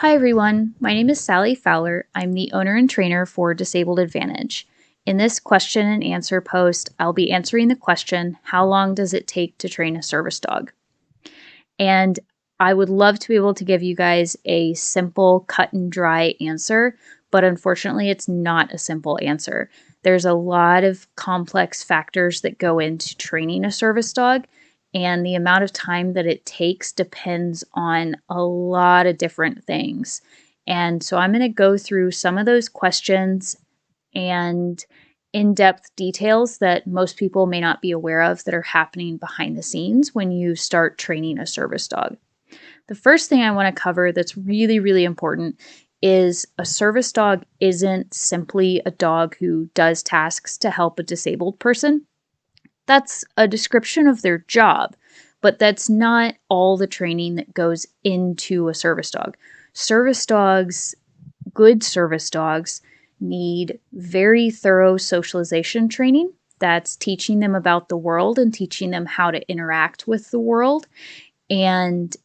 Hi everyone, my name is Sally Fowler. I'm the owner and trainer for Disabled Advantage. In this question and answer post, I'll be answering the question, how long does it take to train a service dog? And I would love to be able to give you guys a simple, cut and dry answer, but unfortunately it's not a simple answer. There's a lot of complex factors that go into training a service dog, and the amount of time that it takes depends on a lot of different things. And so I'm going to go through some of those questions and in-depth details that most people may not be aware of that are happening behind the scenes when you start training a service dog. The first thing I want to cover that's really, really important is a service dog isn't simply a dog who does tasks to help a disabled person. That's a description of their job, but that's not all the training that goes into a service dog. Service dogs, good service dogs, need very thorough socialization training. That's teaching them about the world and teaching them how to interact with the world, and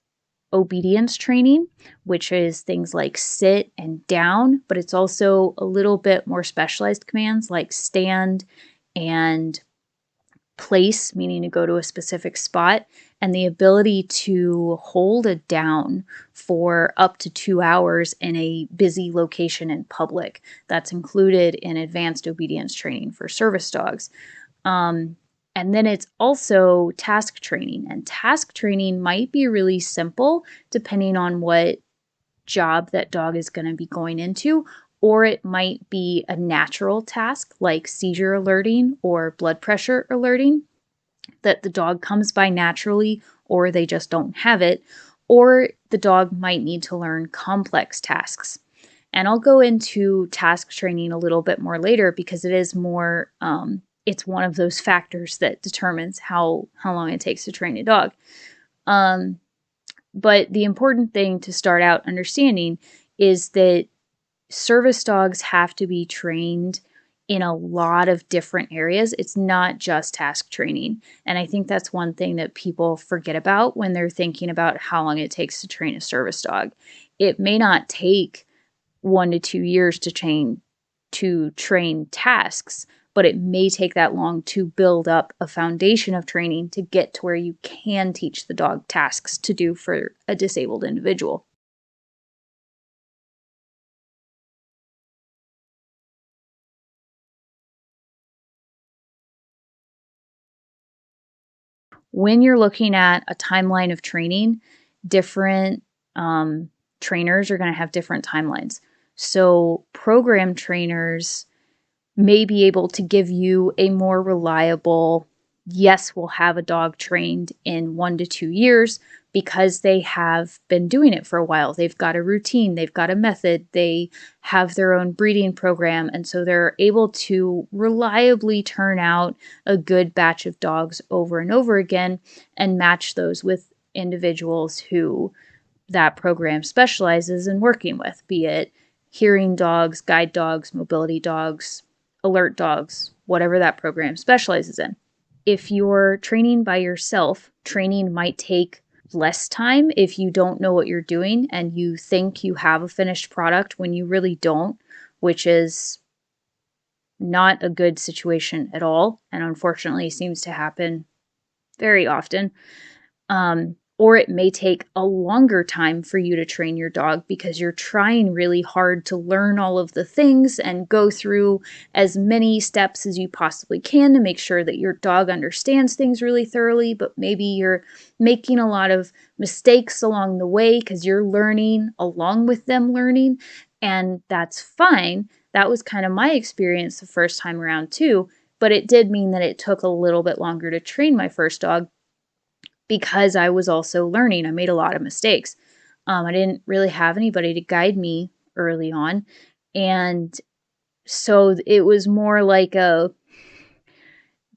obedience training, which is things like sit and down, but it's also a little bit more specialized commands like stand and place, meaning to go to a specific spot, and the ability to hold a down for up to 2 hours in a busy location in public. That's included in advanced obedience training for service dogs. And then it's also task training, and task training might be really simple depending on what job that dog is going to be going into, or it might be a natural task like seizure alerting or blood pressure alerting that the dog comes by naturally, or they just don't have it, or the dog might need to learn complex tasks. And I'll go into task training a little bit more later because it is more, it's one of those factors that determines how long it takes to train a dog. But the important thing to start out understanding is that service dogs have to be trained in a lot of different areas. It's not just task training. And I think that's one thing that people forget about when they're thinking about how long it takes to train a service dog. It may not take 1 to 2 years to train tasks, but it may take that long to build up a foundation of training to get to where you can teach the dog tasks to do for a disabled individual. When you're looking at a timeline of training, different trainers are going to have different timelines. So, program trainers may be able to give you a more reliable, yes, we'll have a dog trained in 1 to 2 years because they have been doing it for a while. They've got a routine, they've got a method, they have their own breeding program, and so they're able to reliably turn out a good batch of dogs over and over again and match those with individuals who that program specializes in working with, be it hearing dogs, guide dogs, mobility dogs, alert dogs, whatever that program specializes in. If you're training by yourself, training might take less time if you don't know what you're doing and you think you have a finished product when you really don't, which is not a good situation at all, and unfortunately seems to happen very often. Or it may take a longer time for you to train your dog because you're trying really hard to learn all of the things and go through as many steps as you possibly can to make sure that your dog understands things really thoroughly, but maybe you're making a lot of mistakes along the way because you're learning along with them learning, and that's fine. That was kind of my experience the first time around too, but it did mean that it took a little bit longer to train my first dog because I was also learning. I made a lot of mistakes. I didn't really have anybody to guide me early on. And so it was more like a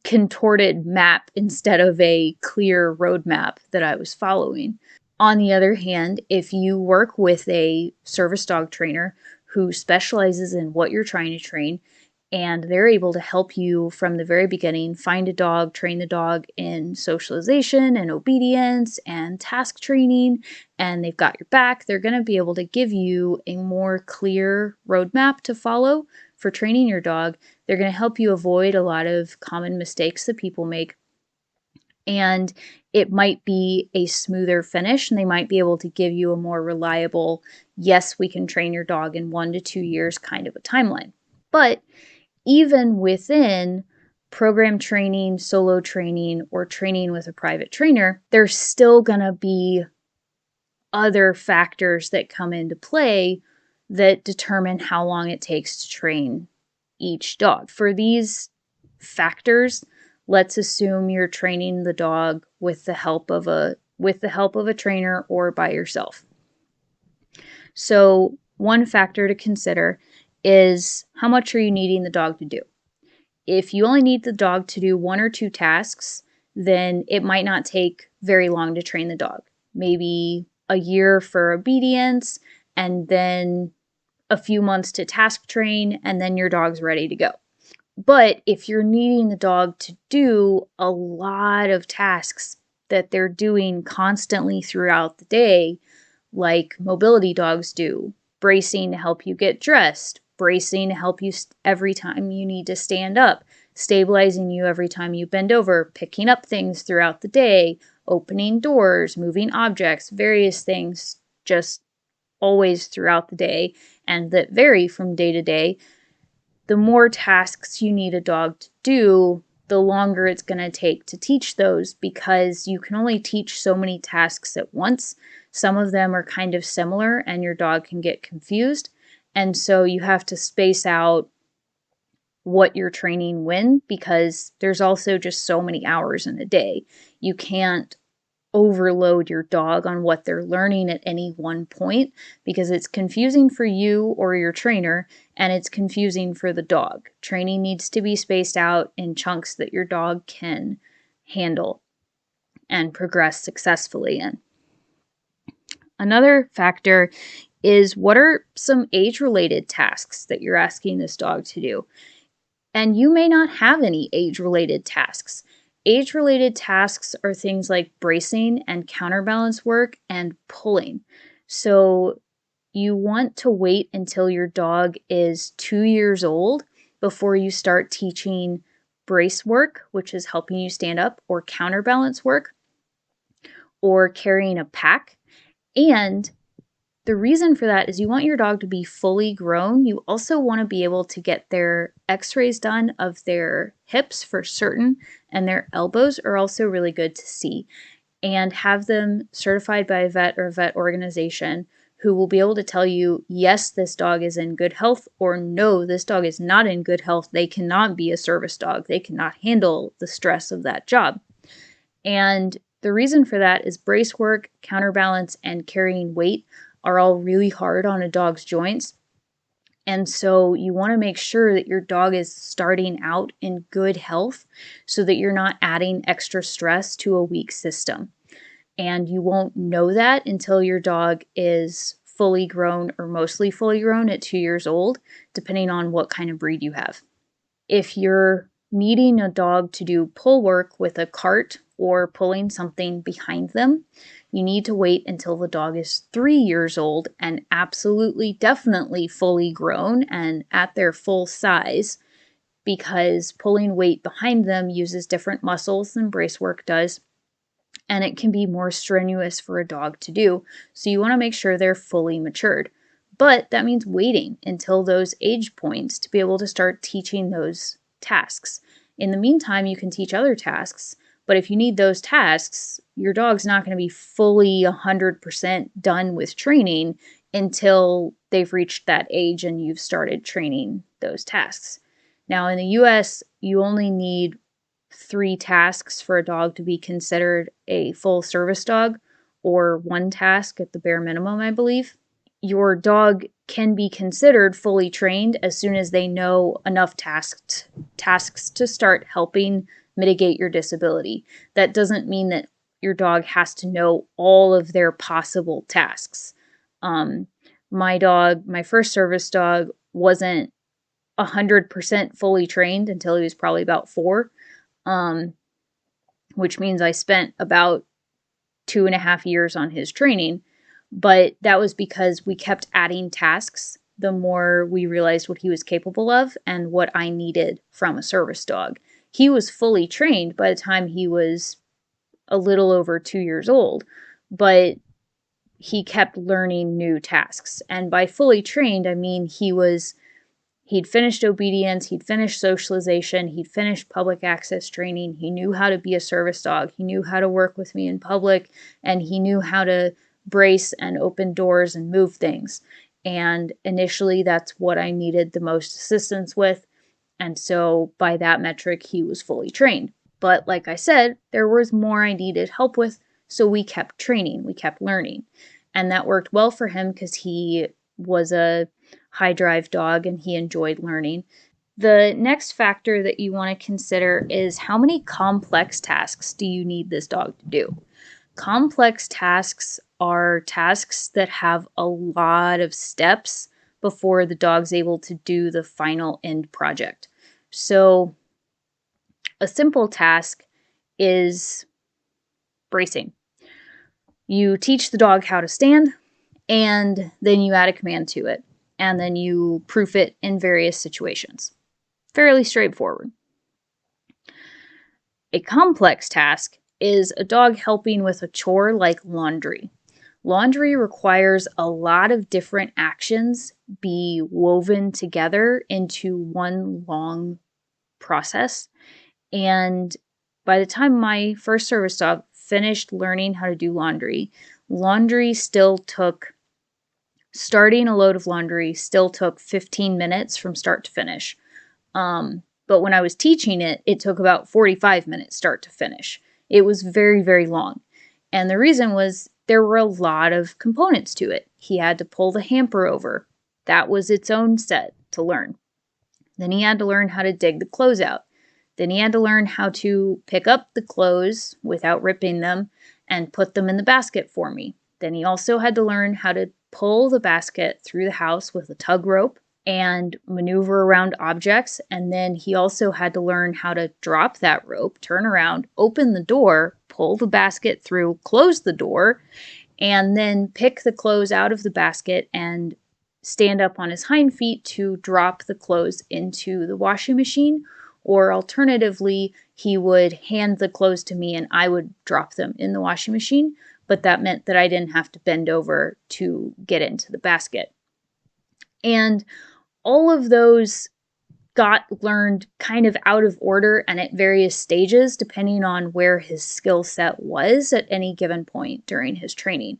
contorted map instead of a clear roadmap that I was following. On the other hand, if you work with a service dog trainer who specializes in what you're trying to train, and they're able to help you from the very beginning find a dog, train the dog in socialization and obedience and task training, and they've got your back. They're going to be able to give you a more clear roadmap to follow for training your dog. They're going to help you avoid a lot of common mistakes that people make, and it might be a smoother finish, and they might be able to give you a more reliable, yes, we can train your dog in 1 to 2 years kind of a timeline. But even within program training, solo training, or training with a private trainer, there's still going to be other factors that come into play that determine how long it takes to train each dog. For these factors, let's assume you're training the dog with the help of a trainer or by yourself. So, one factor to consider is how much are you needing the dog to do? If you only need the dog to do 1 or 2 tasks, then it might not take very long to train the dog. Maybe a year for obedience, and then a few months to task train, and then your dog's ready to go. But if you're needing the dog to do a lot of tasks that they're doing constantly throughout the day, like mobility dogs do, bracing to help you get dressed, bracing to help you every time you need to stand up, stabilizing you every time you bend over, picking up things throughout the day, opening doors, moving objects, various things just always throughout the day, and that vary from day to day. The more tasks you need a dog to do, the longer it's going to take to teach those, because you can only teach so many tasks at once. Some of them are kind of similar and your dog can get confused. And so you have to space out what you're training when, because there's also just so many hours in a day. You can't overload your dog on what they're learning at any one point, because it's confusing for you or your trainer, and it's confusing for the dog. Training needs to be spaced out in chunks that your dog can handle and progress successfully in. Another factor is, what are some age-related tasks that you're asking this dog to do? And you may not have any age-related tasks. Age-related tasks are things like bracing and counterbalance work and pulling. So you want to wait until your dog is 2 years old before you start teaching brace work, which is helping you stand up, or counterbalance work, or carrying a pack. And the reason for that is you want your dog to be fully grown. You also want to be able to get their x-rays done of their hips for certain, and their elbows are also really good to see, and have them certified by a vet or a vet organization who will be able to tell you, yes, this dog is in good health, or no, this dog is not in good health. They cannot be a service dog. They cannot handle the stress of that job. And the reason for that is brace work, counterbalance, and carrying weight are all really hard on a dog's joints. And so you want to make sure that your dog is starting out in good health, so that you're not adding extra stress to a weak system. And you won't know that until your dog is fully grown, or mostly fully grown, at 2 years old, depending on what kind of breed you have. If you're needing a dog to do pull work with a cart or pulling something behind them, you need to wait until the dog is 3 years old and absolutely, definitely fully grown and at their full size, because pulling weight behind them uses different muscles than brace work does, and it can be more strenuous for a dog to do. So you want to make sure they're fully matured. But that means waiting until those age points to be able to start teaching those tasks. In the meantime, you can teach other tasks, but if you need those tasks, your dog's not going to be fully 100% done with training until they've reached that age and you've started training those tasks. Now, in the US, you only need 3 tasks for a dog to be considered a full service dog, or 1 task at the bare minimum, I believe. Your dog can be considered fully trained as soon as they know enough tasks to start helping mitigate your disability. That doesn't mean that your dog has to know all of their possible tasks. My first service dog, wasn't 100% fully trained until he was probably about 4, which means I spent about 2.5 years on his training. But that was because we kept adding tasks the more we realized what he was capable of and what I needed from a service dog. He was fully trained by the time he was a little over 2 years old, but he kept learning new tasks. And by fully trained, I mean he'd finished obedience, he'd finished socialization, he'd finished public access training, he knew how to be a service dog, he knew how to work with me in public, and he knew how to brace and open doors and move things. And initially, that's what I needed the most assistance with. And so by that metric, he was fully trained. But like I said, there was more I needed help with, so we kept training, we kept learning. And that worked well for him because he was a high drive dog and he enjoyed learning. The next factor that you want to consider is how many complex tasks do you need this dog to do? Complex tasks are tasks that have a lot of steps before the dog's able to do the final end project. So a simple task is bracing. You teach the dog how to stand, and then you add a command to it, and then you proof it in various situations. Fairly straightforward. A complex task is a dog helping with a chore like laundry. Laundry requires a lot of different actions be woven together into one long process. And by the time my first service dog finished learning how to do laundry, starting a load of laundry still took 15 minutes from start to finish. But when I was teaching it, it took about 45 minutes start to finish. It was very, very long. And the reason was there were a lot of components to it. He had to pull the hamper over. That was its own set to learn. Then he had to learn how to dig the clothes out. Then he had to learn how to pick up the clothes without ripping them and put them in the basket for me. Then he also had to learn how to pull the basket through the house with a tug rope and maneuver around objects. And then he also had to learn how to drop that rope, turn around, open the door, pull the basket through, close the door, and then pick the clothes out of the basket and stand up on his hind feet to drop the clothes into the washing machine. Or alternatively, he would hand the clothes to me and I would drop them in the washing machine, but that meant that I didn't have to bend over to get into the basket. And all of those got learned kind of out of order and at various stages, depending on where his skill set was at any given point during his training.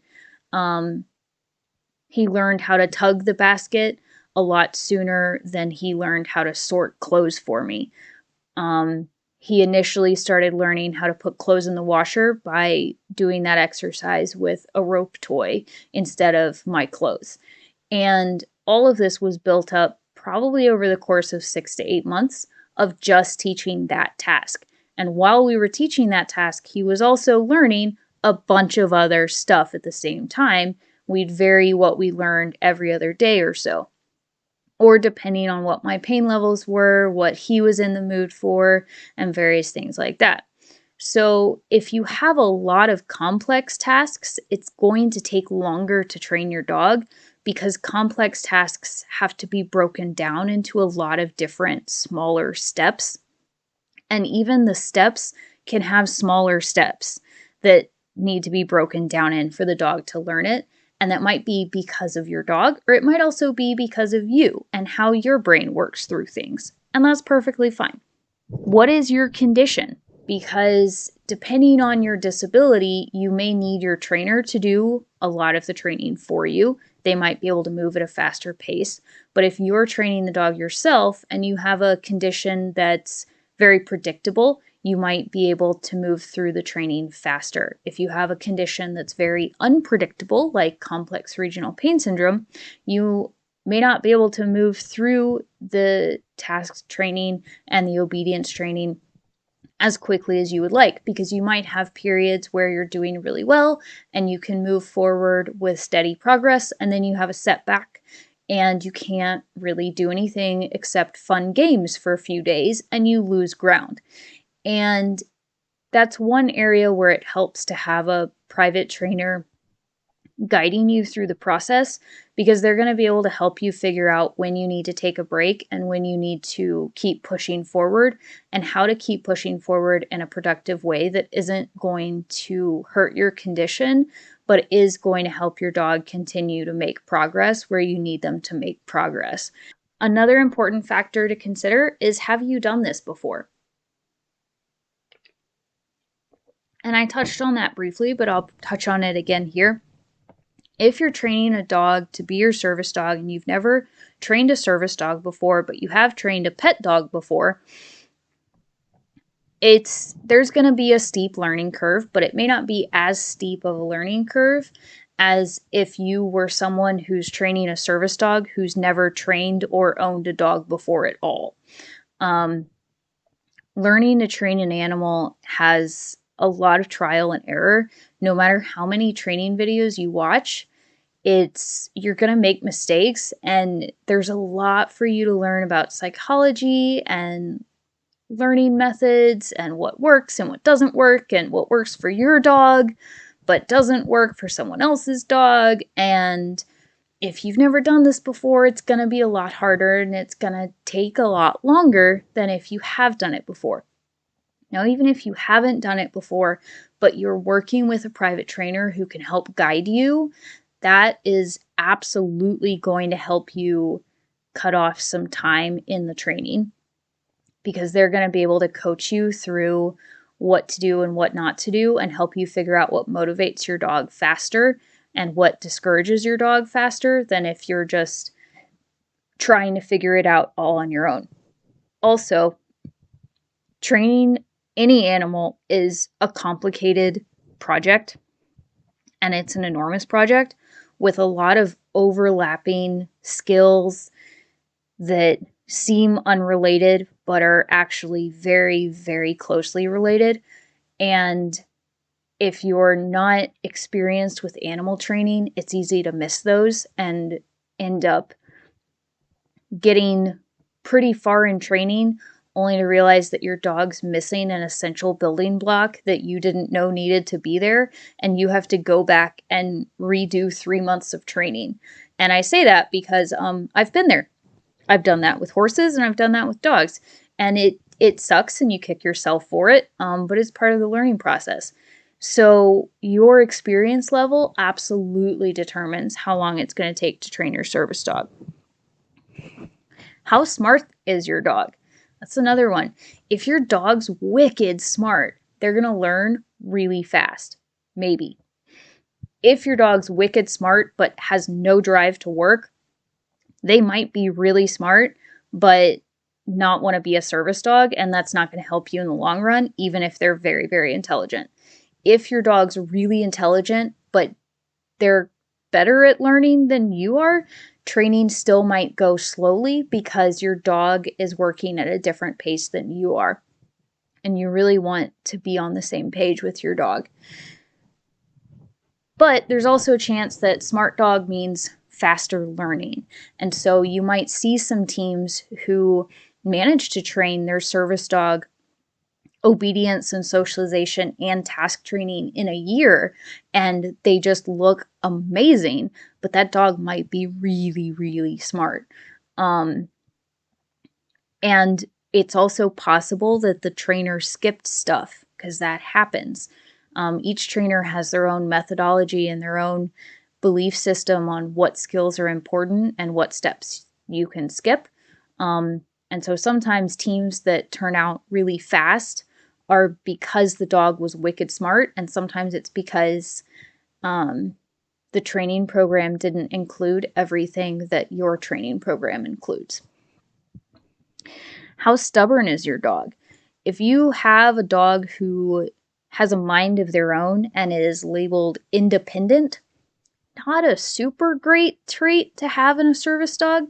He learned how to tug the basket a lot sooner than he learned how to sort clothes for me. He initially started learning how to put clothes in the washer by doing that exercise with a rope toy instead of my clothes. And all of this was built up probably over the course of 6 to 8 months of just teaching that task. And while we were teaching that task, he was also learning a bunch of other stuff at the same time. We'd vary what we learned every other day or so, or depending on what my pain levels were, what he was in the mood for, and various things like that. So if you have a lot of complex tasks, it's going to take longer to train your dog because complex tasks have to be broken down into a lot of different smaller steps. And even the steps can have smaller steps that need to be broken down in for the dog to learn it. And that might be because of your dog, or it might also be because of you and how your brain works through things. And that's perfectly fine. What is your condition? Because depending on your disability, you may need your trainer to do a lot of the training for you. They might be able to move at a faster pace. But if you're training the dog yourself and you have a condition that's very predictable, you might be able to move through the training faster. If you have a condition that's very unpredictable, like complex regional pain syndrome, you may not be able to move through the task training and the obedience training as quickly as you would like, because you might have periods where you're doing really well and you can move forward with steady progress, and then you have a setback and you can't really do anything except fun games for a few days and you lose ground. And that's one area where it helps to have a private trainer guiding you through the process, because they're going to be able to help you figure out when you need to take a break and when you need to keep pushing forward, and how to keep pushing forward in a productive way that isn't going to hurt your condition, but is going to help your dog continue to make progress where you need them to make progress. Another important factor to consider is, have you done this before? And I touched on that briefly, but I'll touch on it again here. If you're training a dog to be your service dog and you've never trained a service dog before, but you have trained a pet dog before, there's going to be a steep learning curve, but it may not be as steep of a learning curve as if you were someone who's training a service dog who's never trained or owned a dog before at all. Learning to train an animal has a lot of trial and error. No matter how many training videos you watch, you're going to make mistakes, and there's a lot for you to learn about psychology and learning methods and what works and what doesn't work, and what works for your dog but doesn't work for someone else's dog. And if you've never done this before, it's going to be a lot harder and it's going to take a lot longer than if you have done it before. Now, even if you haven't done it before, but you're working with a private trainer who can help guide you, that is absolutely going to help you cut off some time in the training, because they're going to be able to coach you through what to do and what not to do, and help you figure out what motivates your dog faster and what discourages your dog faster than if you're just trying to figure it out all on your own. Also, training any animal is a complicated project, and it's an enormous project with a lot of overlapping skills that seem unrelated but are actually very, very closely related. And if you're not experienced with animal training, it's easy to miss those and end up getting pretty far in training only to realize that your dog's missing an essential building block that you didn't know needed to be there, and you have to go back and redo 3 months of training. And I say that because I've been there. I've done that with horses and I've done that with dogs, and it sucks and you kick yourself for it, but it's part of the learning process. So your experience level absolutely determines how long it's going to take to train your service dog. How smart is your dog? That's another one. If your dog's wicked smart, they're going to learn really fast. Maybe. If your dog's wicked smart but has no drive to work, they might be really smart but not want to be a service dog, and that's not going to help you in the long run, even if they're very, very intelligent. If your dog's really intelligent but they're better at learning than you are, training still might go slowly because your dog is working at a different pace than you are. And you really want to be on the same page with your dog. But there's also a chance that smart dog means faster learning. And so you might see some teams who manage to train their service dog obedience and socialization and task training in a year, and they just look amazing, but that dog might be really, really smart. And it's also possible that the trainer skipped stuff, because that happens. Each trainer has their own methodology and their own belief system on what skills are important and what steps you can skip. And so sometimes teams that turn out really fast are because the dog was wicked smart, and sometimes it's because the training program didn't include everything that your training program includes. How stubborn is your dog? If you have a dog who has a mind of their own and is labeled independent, not a super great trait to have in a service dog,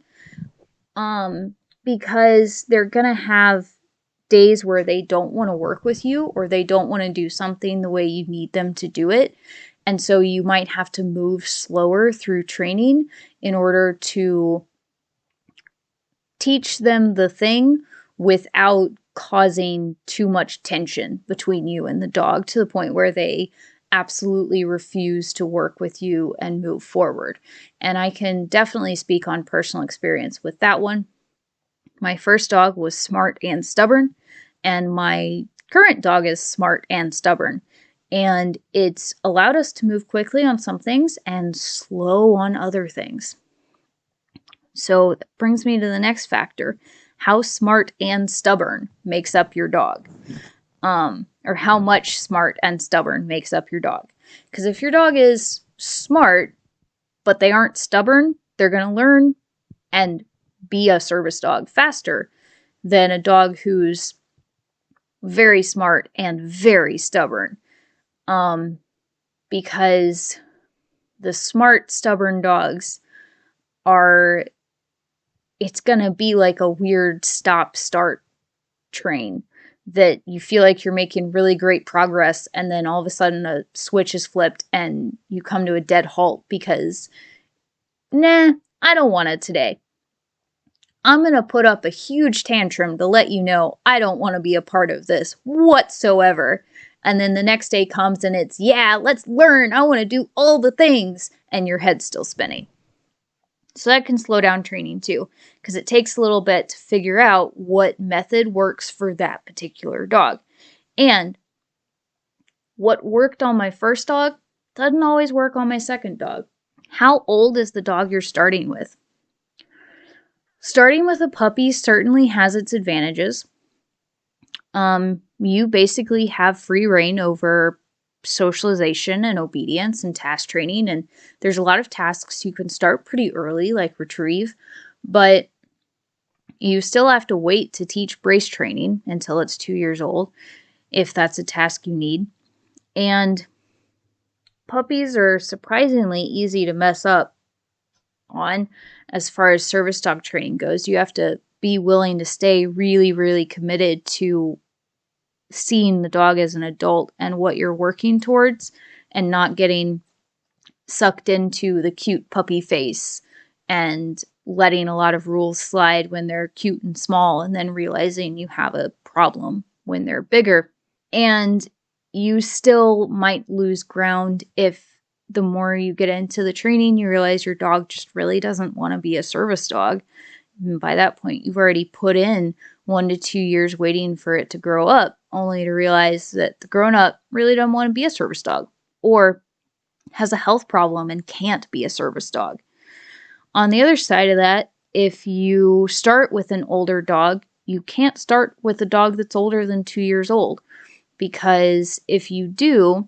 because they're going to have days where they don't want to work with you, or they don't want to do something the way you need them to do it. And so you might have to move slower through training in order to teach them the thing without causing too much tension between you and the dog to the point where they absolutely refuse to work with you and move forward. And I can definitely speak on personal experience with that one. My first dog was smart and stubborn, and my current dog is smart and stubborn. And it's allowed us to move quickly on some things and slow on other things. So that brings me to the next factor. How smart and stubborn makes up your dog. Or how much smart and stubborn makes up your dog. Because if your dog is smart, but they aren't stubborn, they're going to learn and be a service dog faster than a dog who's very smart and very stubborn. Because the smart, stubborn dogs it's going to be like a weird stop-start train that you feel like you're making really great progress, and then all of a sudden a switch is flipped and you come to a dead halt because, nah, I don't want it today. I'm going to put up a huge tantrum to let you know I don't want to be a part of this whatsoever. And then the next day comes and it's, yeah, let's learn. I want to do all the things. And your head's still spinning. So that can slow down training too, because it takes a little bit to figure out what method works for that particular dog. And what worked on my first dog doesn't always work on my second dog. How old is the dog you're starting with? Starting with a puppy certainly has its advantages. You basically have free reign over socialization and obedience and task training, and there's a lot of tasks you can start pretty early, like retrieve, but you still have to wait to teach brace training until it's 2 years old, if that's a task you need. And puppies are surprisingly easy to mess up on as far as service dog training goes. You have to be willing to stay really, really committed to seeing the dog as an adult and what you're working towards, and not getting sucked into the cute puppy face and letting a lot of rules slide when they're cute and small, and then realizing you have a problem when they're bigger. And you still might lose ground if the more you get into the training, you realize your dog just really doesn't want to be a service dog. And by that point, you've already put in 1 to 2 years waiting for it to grow up, only to realize that the grown-up really doesn't want to be a service dog, or has a health problem and can't be a service dog. On the other side of that, if you start with an older dog, you can't start with a dog that's older than 2 years old, because if you do,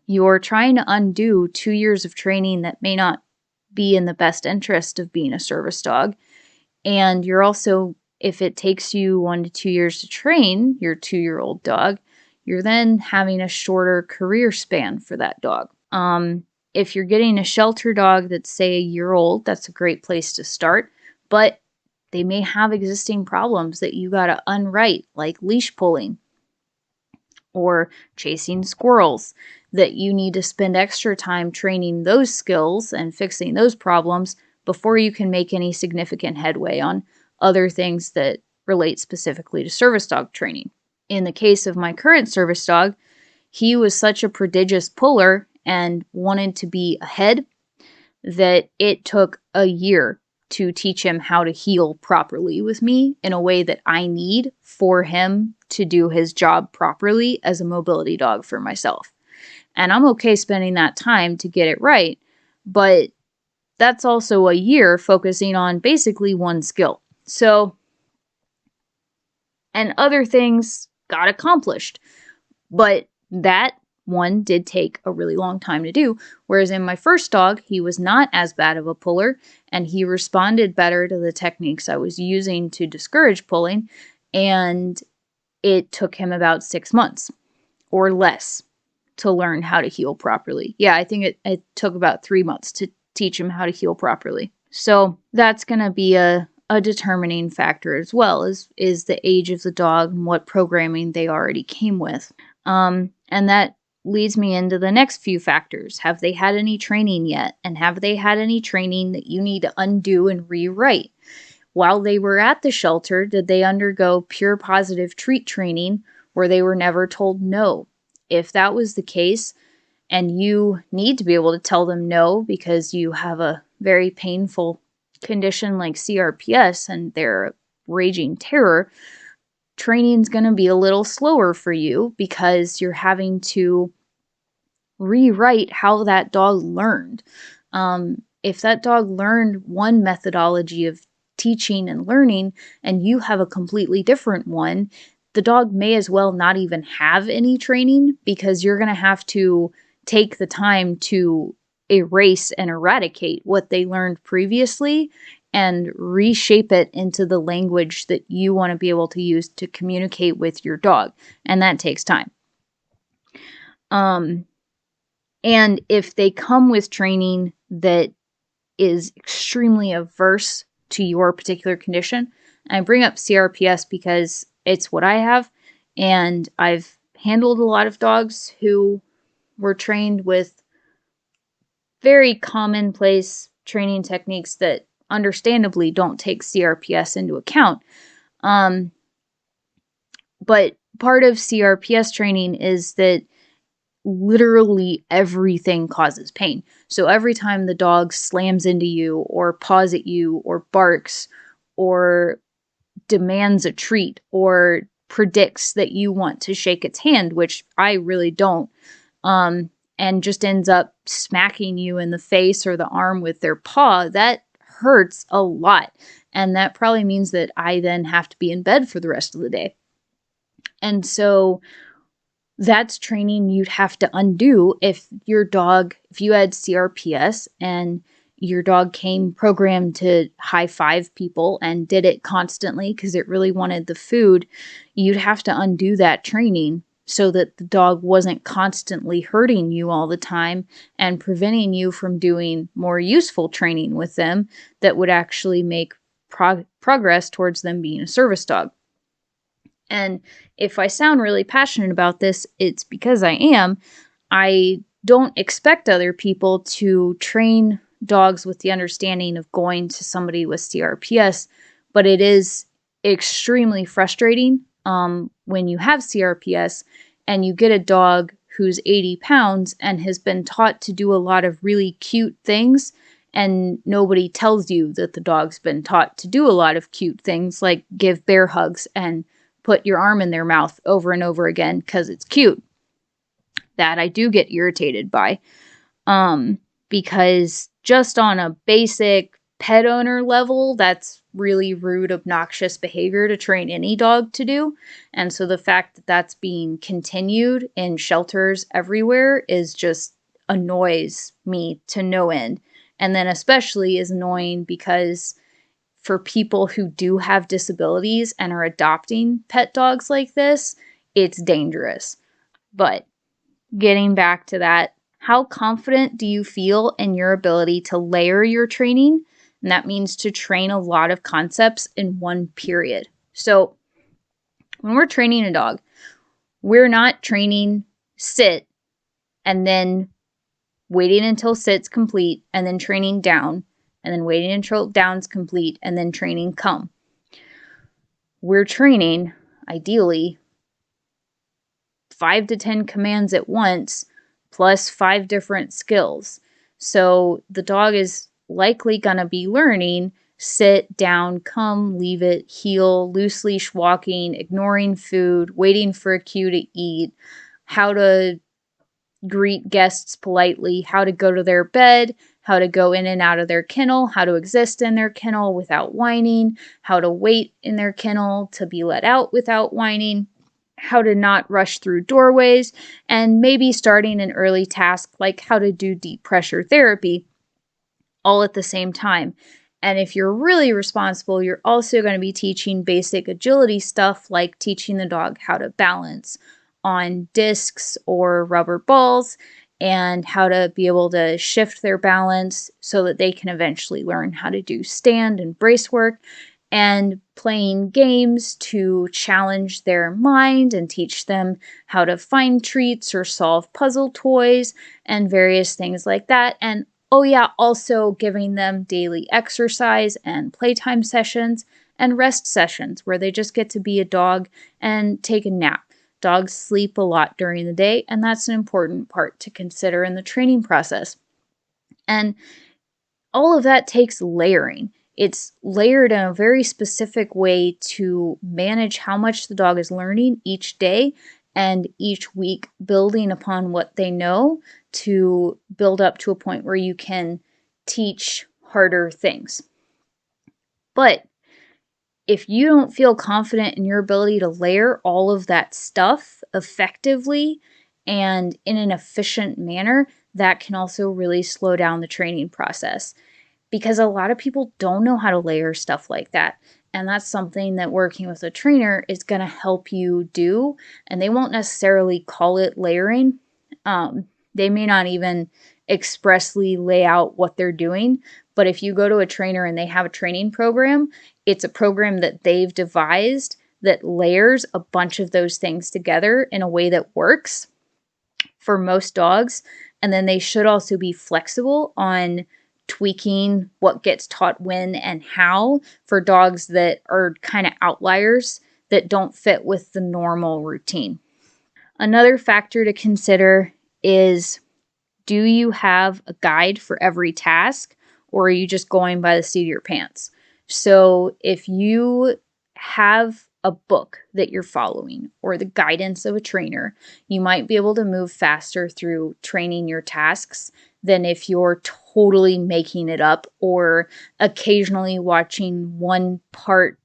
you're trying to undo 2 years of training that may not be in the best interest of being a service dog. And you're also, if it takes you 1 to 2 years to train your 2-year-old dog, you're then having a shorter career span for that dog. If you're getting a shelter dog that's, say, a year old, that's a great place to start, but they may have existing problems that you got to unwrite, like leash pulling or chasing squirrels, that you need to spend extra time training those skills and fixing those problems before you can make any significant headway on other things that relate specifically to service dog training. In the case of my current service dog, he was such a prodigious puller and wanted to be ahead that it took a year to teach him how to heel properly with me in a way that I need for him to do his job properly as a mobility dog for myself. And I'm okay spending that time to get it right, but that's also a year focusing on basically one skill. So, and other things got accomplished, but that one did take a really long time to do. Whereas in my first dog, he was not as bad of a puller, and he responded better to the techniques I was using to discourage pulling, and it took him about 6 months or less to learn how to heel properly. Yeah, I think it took about 3 months to teach him how to heel properly. So that's going to be a determining factor as well, is the age of the dog and what programming they already came with. And that leads me into the next few factors. Have they had any training yet? And have they had any training that you need to undo and rewrite? While they were at the shelter, did they undergo pure positive treat training where they were never told no? If that was the case, and you need to be able to tell them no because you have a very painful condition like CRPS and they're raging terror, training's going to be a little slower for you because you're having to rewrite how that dog learned. If that dog learned one methodology of teaching and learning and you have a completely different one, the dog may as well not even have any training because you're going to have to take the time to erase and eradicate what they learned previously and reshape it into the language that you want to be able to use to communicate with your dog. And that takes time. And if they come with training that is extremely averse to your particular condition, and I bring up CRPS because it's what I have, and I've handled a lot of dogs who were trained with very commonplace training techniques that understandably don't take CRPS into account. But part of CRPS training is that literally everything causes pain. So every time the dog slams into you or paws at you or barks or demands a treat or predicts that you want to shake its hand, which I really don't, and just ends up smacking you in the face or the arm with their paw, that hurts a lot. And that probably means that I then have to be in bed for the rest of the day. And so that's training you'd have to undo if you had CRPS and your dog came programmed to high five people and did it constantly because it really wanted the food. You'd have to undo that training so that the dog wasn't constantly hurting you all the time and preventing you from doing more useful training with them that would actually make progress towards them being a service dog. And if I sound really passionate about this, it's because I am. I don't expect other people to train dogs with the understanding of going to somebody with CRPS, but it is extremely frustrating when you have CRPS and you get a dog who's 80 pounds and has been taught to do a lot of really cute things, and nobody tells you that the dog's been taught to do a lot of cute things like give bear hugs and put your arm in their mouth over and over again because it's cute. That I do get irritated by. Because just on a basic pet owner level, that's really rude, obnoxious behavior to train any dog to do. And so the fact that that's being continued in shelters everywhere is just annoys me to no end. And then especially is annoying because for people who do have disabilities and are adopting pet dogs like this, it's dangerous. But getting back to that, how confident do you feel in your ability to layer your training? And that means to train a lot of concepts in one period. So when we're training a dog, we're not training sit and then waiting until sit's complete and then training down and then waiting until down's complete and then training come. We're training, ideally, 5 to 10 commands at once plus 5 different skills. So the dog is likely going to be learning sit, down, come, leave it, heel, loose leash walking, ignoring food, waiting for a cue to eat, how to greet guests politely, how to go to their bed, how to go in and out of their kennel, how to exist in their kennel without whining, how to wait in their kennel to be let out without whining, how to not rush through doorways, and maybe starting an early task like how to do deep pressure therapy all at the same time. And if you're really responsible, you're also going to be teaching basic agility stuff like teaching the dog how to balance on discs or rubber balls and how to be able to shift their balance so that they can eventually learn how to do stand and brace work. and playing games to challenge their mind and teach them how to find treats or solve puzzle toys and various things like that. And oh, yeah, also giving them daily exercise and playtime sessions and rest sessions where they just get to be a dog and take a nap. Dogs sleep a lot during the day, and that's an important part to consider in the training process. And all of that takes layering. It's layered in a very specific way to manage how much the dog is learning each day and each week, building upon what they know to build up to a point where you can teach harder things. But if you don't feel confident in your ability to layer all of that stuff effectively and in an efficient manner, that can also really slow down the training process, because a lot of people don't know how to layer stuff like that. And that's something that working with a trainer is going to help you do. And they won't necessarily call it layering. They may not even expressly lay out what they're doing. But if you go to a trainer and they have a training program, it's a program that they've devised that layers a bunch of those things together in a way that works for most dogs. And then they should also be flexible on tweaking what gets taught when and how for dogs that are kind of outliers that don't fit with the normal routine. Another factor to consider is, do you have a guide for every task, or are you just going by the seat of your pants? So if you have a book that you're following or the guidance of a trainer, you might be able to move faster through training your tasks than if you're totally making it up or occasionally watching one part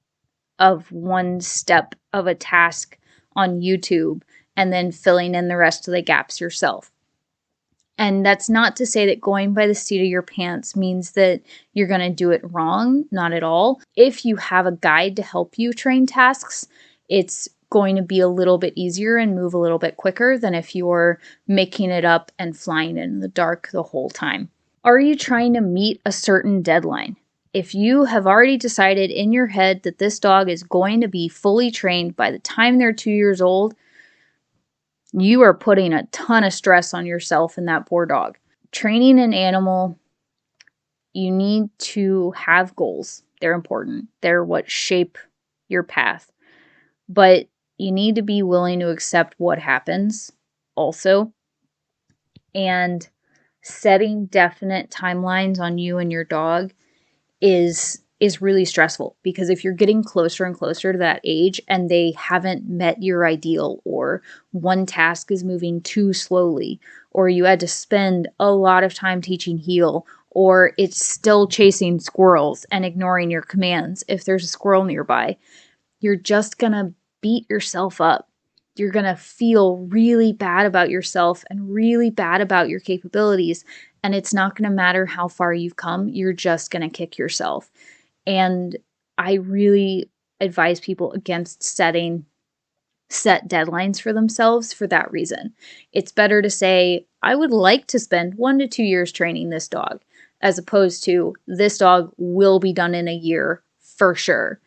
of one step of a task on YouTube and then filling in the rest of the gaps yourself. And that's not to say that going by the seat of your pants means that you're going to do it wrong. Not at all. If you have a guide to help you train tasks, it's going to be a little bit easier and move a little bit quicker than if you're making it up and flying in the dark the whole time. Are you trying to meet a certain deadline? If you have already decided in your head that this dog is going to be fully trained by the time they're 2 years old, you are putting a ton of stress on yourself and that poor dog. Training an animal, you need to have goals. They're important. They're what shape your path. But you need to be willing to accept what happens also. And setting definite timelines on you and your dog is really stressful, because if you're getting closer and closer to that age and they haven't met your ideal, or one task is moving too slowly, or you had to spend a lot of time teaching heel, or it's still chasing squirrels and ignoring your commands if there's a squirrel nearby, you're just gonna beat yourself up. You're gonna feel really bad about yourself and really bad about your capabilities, and it's not gonna matter how far you've come. You're just gonna kick yourself. And I really advise people against set deadlines for themselves for that reason. It's better to say, I would like to spend 1 to 2 years training this dog, as opposed to, this dog will be done in a year for sure.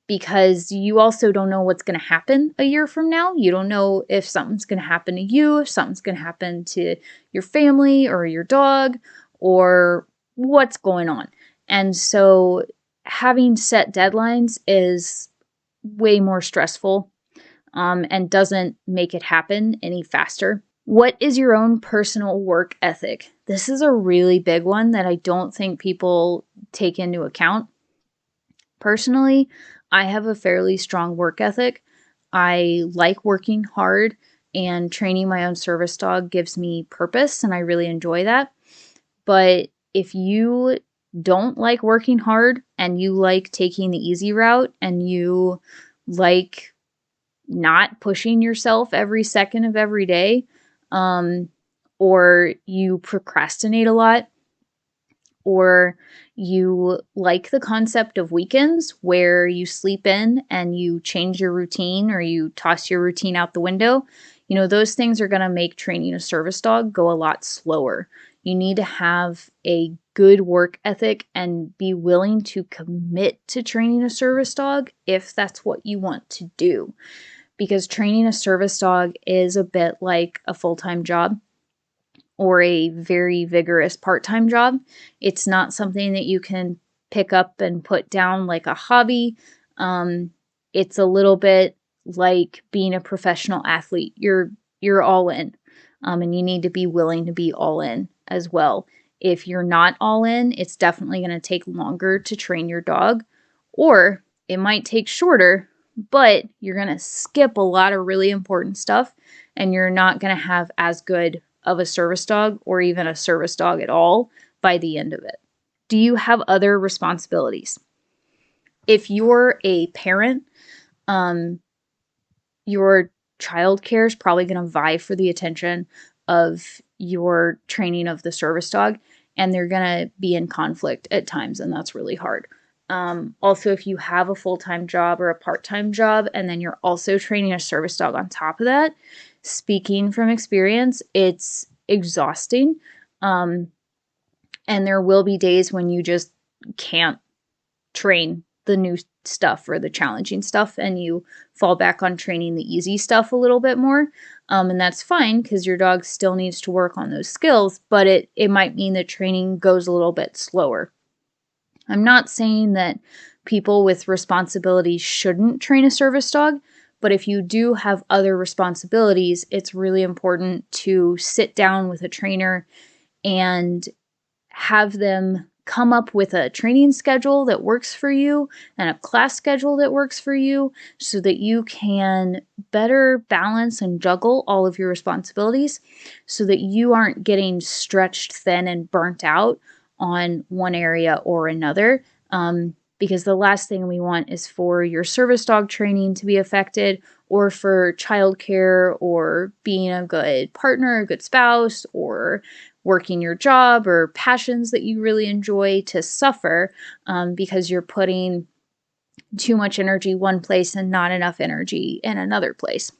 Because you also don't know what's going to happen a year from now. You don't know if something's going to happen to you, if something's going to happen to your family or your dog, or what's going on. And so having set deadlines is way more stressful, and doesn't make it happen any faster. What is your own personal work ethic? This is a really big one that I don't think people take into account. Personally, I have a fairly strong work ethic. I like working hard, and training my own service dog gives me purpose, and I really enjoy that. But if you don't like working hard and you like taking the easy route and you like not pushing yourself every second of every day, or you procrastinate a lot, or you like the concept of weekends where you sleep in and you change your routine, or you toss your routine out the window, those things are going to make training a service dog go a lot slower. You need to have a good work ethic and be willing to commit to training a service dog if that's what you want to do. Because training a service dog is a bit like a full-time job or a very vigorous part-time job. It's not something that you can pick up and put down like a hobby. It's a little bit like being a professional athlete. You're all in, and you need to be willing to be all in as well. If you're not all in, it's definitely going to take longer to train your dog, or it might take shorter, but you're going to skip a lot of really important stuff, and you're not going to have as good of a service dog or even a service dog at all by the end of it. Do you have other responsibilities? If you're a parent, your childcare is probably going to vie for the attention of your training of the service dog, and they're going to be in conflict at times, and that's really hard. Also, if you have a full-time job or a part-time job, and then you're also training a service dog on top of that, speaking from experience, it's exhausting. And there will be days when you just can't train the new stuff or the challenging stuff, and you fall back on training the easy stuff a little bit more. And that's fine because your dog still needs to work on those skills, but it might mean that training goes a little bit slower. I'm not saying that people with responsibilities shouldn't train a service dog, but if you do have other responsibilities, it's really important to sit down with a trainer and have them come up with a training schedule that works for you and a class schedule that works for you so that you can better balance and juggle all of your responsibilities so that you aren't getting stretched thin and burnt out on one area or another. Because the last thing we want is for your service dog training to be affected, or for childcare, or being a good partner, a good spouse, or working your job or passions that you really enjoy to suffer because you're putting too much energy one place and not enough energy in another place.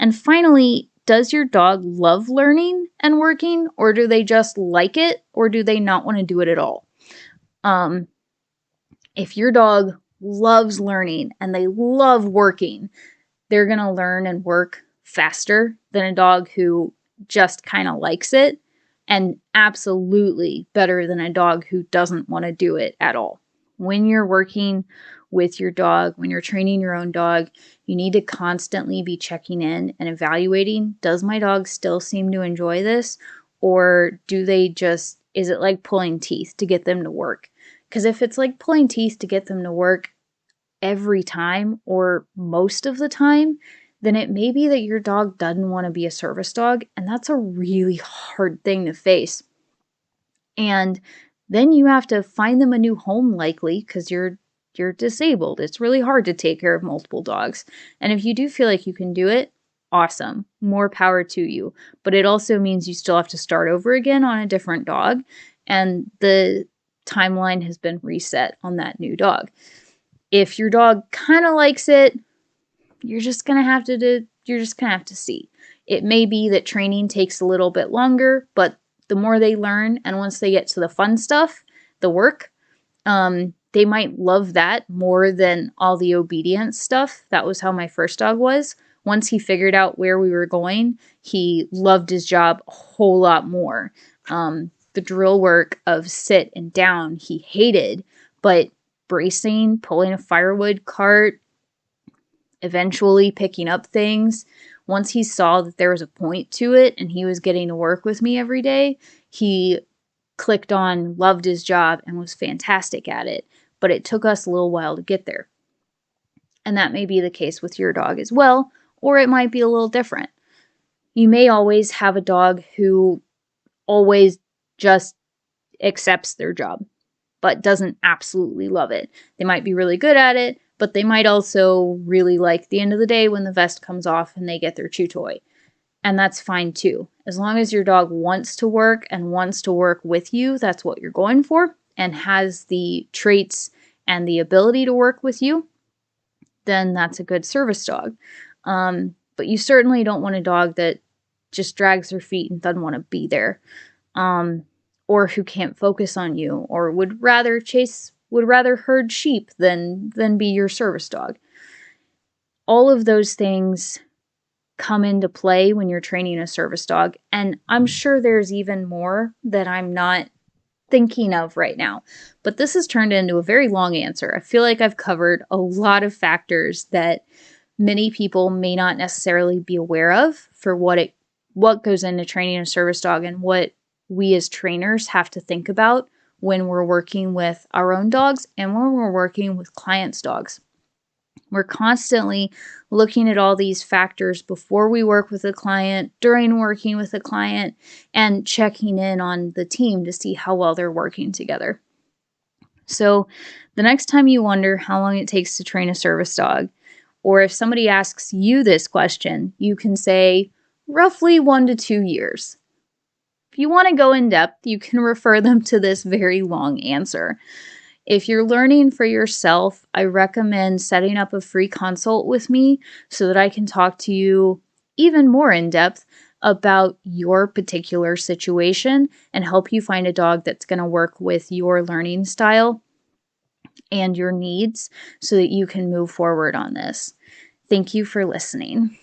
And finally, does your dog love learning and working, or do they just like it, or do they not want to do it at all? If your dog loves learning and they love working, they're going to learn and work faster than a dog who just kind of likes it, and absolutely better than a dog who doesn't want to do it at all. When you're working with your dog, when you're training your own dog, you need to constantly be checking in and evaluating, does my dog still seem to enjoy this? Or is it like pulling teeth to get them to work? Because if it's like pulling teeth to get them to work every time or most of the time, then it may be that your dog doesn't want to be a service dog, and that's a really hard thing to face. And then you have to find them a new home, likely, because you're disabled. It's really hard to take care of multiple dogs. And if you do feel like you can do it, awesome. More power to you. But it also means you still have to start over again on a different dog, and the timeline has been reset on that new dog. If your dog kind of likes it, you're just gonna have to see. It may be that training takes a little bit longer, but the more they learn, and once they get to the fun stuff, the work, they might love that more than all the obedience stuff. That was how my first dog was. Once he figured out where we were going, he loved his job a whole lot more. The drill work of sit and down, he hated, but bracing, pulling a firewood cart, eventually picking up things, once he saw that there was a point to it and he was getting to work with me every day, he clicked on, loved his job, and was fantastic at it. But it took us a little while to get there. And that may be the case with your dog as well, or it might be a little different. You may always have a dog who always just accepts their job, but doesn't absolutely love it. They might be really good at it, but they might also really like the end of the day when the vest comes off and they get their chew toy. And that's fine too. As long as your dog wants to work and wants to work with you, that's what you're going for, and has the traits and the ability to work with you, then that's a good service dog. But you certainly don't want a dog that just drags their feet and doesn't want to be there. or who can't focus on you, or would rather herd sheep than be your service dog. All of those things come into play when you're training a service dog, and I'm sure there's even more that I'm not thinking of right now. But this has turned into a very long answer. I feel like I've covered a lot of factors that many people may not necessarily be aware of for what goes into training a service dog and what we as trainers have to think about when we're working with our own dogs and when we're working with clients' dogs. We're constantly looking at all these factors before we work with a client, during working with a client, and checking in on the team to see how well they're working together. So the next time you wonder how long it takes to train a service dog, or if somebody asks you this question, you can say roughly 1 to 2 years. If you want to go in depth, you can refer them to this very long answer. If you're learning for yourself, I recommend setting up a free consult with me so that I can talk to you even more in depth about your particular situation and help you find a dog that's going to work with your learning style and your needs so that you can move forward on this. Thank you for listening.